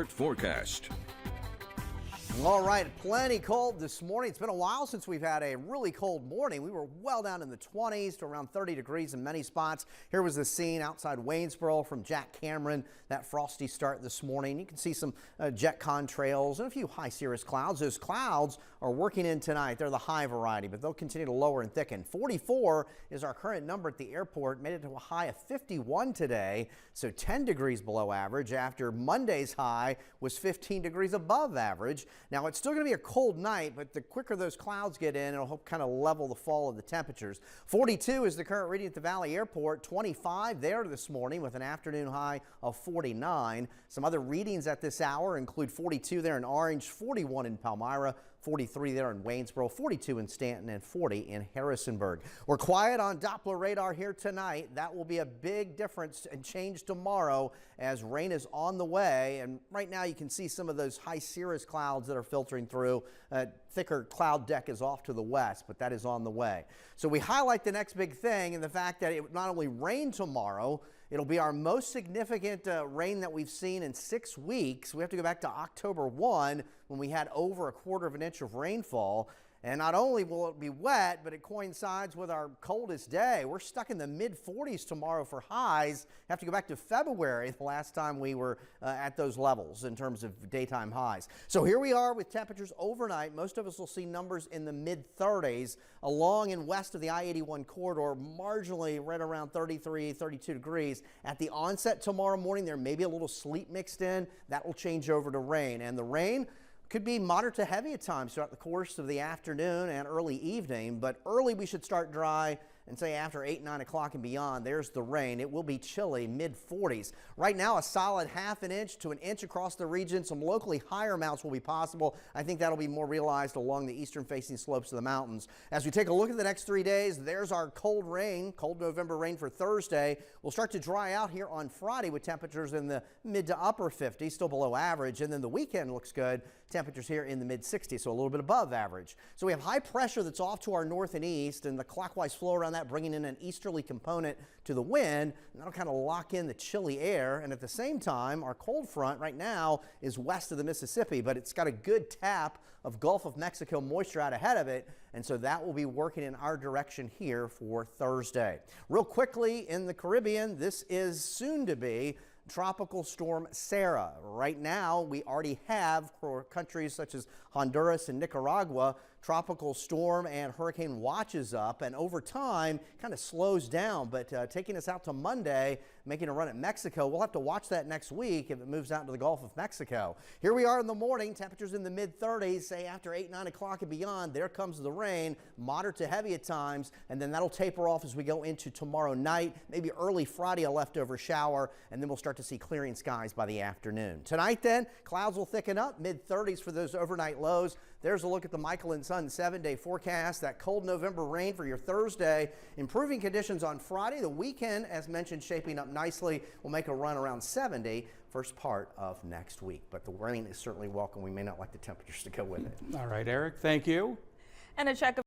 Forecast. All right, plenty cold this morning. It's been a while since we've had a really cold morning. We were well down in the 20s to around 30 degrees in many spots. Here was the scene outside Waynesboro from Jack Cameron, that frosty start this morning. You can see some jet contrails and a few high cirrus clouds. Those clouds are working in tonight. They're the high variety, but they'll continue to lower and thicken. 44 is our current number at the airport. Made it to a high of 51 today, so 10 degrees below average after Monday's high was 15 degrees above average. Now, it's still going to be a cold night, but the quicker those clouds get in, it'll help kind of level the fall of the temperatures. 42 is the current reading at the Valley Airport, 25 there this morning with an afternoon high of 49. Some other readings at this hour include 42 there in Orange, 41 in Palmyra, 43 there in Waynesboro, 42 in Stanton, and 40 in Harrisonburg. We're quiet on Doppler radar here tonight. That will be a big difference and change tomorrow as rain is on the way. And right now you can see some of those high cirrus clouds that are filtering through. Thicker cloud deck is off to the west, but that is on the way. So we highlight the next big thing and the fact that it would not only rain tomorrow, it'll be our most significant rain that we've seen in 6 weeks. We have to go back to October 1 when we had over 1/4 of an inch of rainfall. And not only will it be wet, but it coincides with our coldest day. We're stuck in the mid-40s tomorrow for highs. Have to go back to February, the last time we were at those levels in terms of daytime highs. So here we are with temperatures overnight. Most of us will see numbers in the mid-30s along and west of the I-81 corridor, marginally right around 33, 32 degrees. At the onset tomorrow morning, there may be a little sleet mixed in. That will change over to rain. And the rain could be moderate to heavy at times throughout the course of the afternoon and early evening, but early we should start dry, and say after 8, 9 o'clock and beyond, there's the rain. It will be chilly, mid-40s. Right now, a solid 1/2 inch to 1 inch across the region. Some locally higher amounts will be possible. I think that'll be more realized along the eastern-facing slopes of the mountains. As we take a look at the next 3 days, there's our cold rain, cold November rain for Thursday. We'll start to dry out here on Friday with temperatures in the mid to upper 50s, still below average. And then the weekend looks good. Temperatures here in the mid-60s, so a little bit above average. So we have high pressure that's off to our north and east, and the clockwise flow around that bringing in an easterly component to the wind, and that'll kind of lock in the chilly air. And at the same time, our cold front right now is west of the Mississippi, but it's got a good tap of Gulf of Mexico moisture out ahead of it, and so that will be working in our direction here for Thursday. Real quickly, in the Caribbean, this is soon to be Tropical Storm Sarah. Right now, we already have for countries such as Honduras and Nicaragua, tropical storm and hurricane watches up, and over time kind of slows down, but taking us out to Monday, making a run at Mexico. We'll have to watch that next week if it moves out into the Gulf of Mexico. Here we are in the morning, temperatures in the mid-30s, say after 8, 9 o'clock and beyond. There comes the rain, moderate to heavy at times, and then that'll taper off as we go into tomorrow night, maybe early Friday, a leftover shower, and then we'll start to see clearing skies by the afternoon. Tonight then, clouds will thicken up, mid-30s for those overnight lows. There's a look at the Michael and Son 7-day forecast. That cold November rain for your Thursday. Improving conditions on Friday. The weekend, as mentioned, shaping up nicely. We'll make a run around 70 first part of next week. But the rain is certainly welcome. We may not like the temperatures to go with it. All right, Eric, thank you. And a check of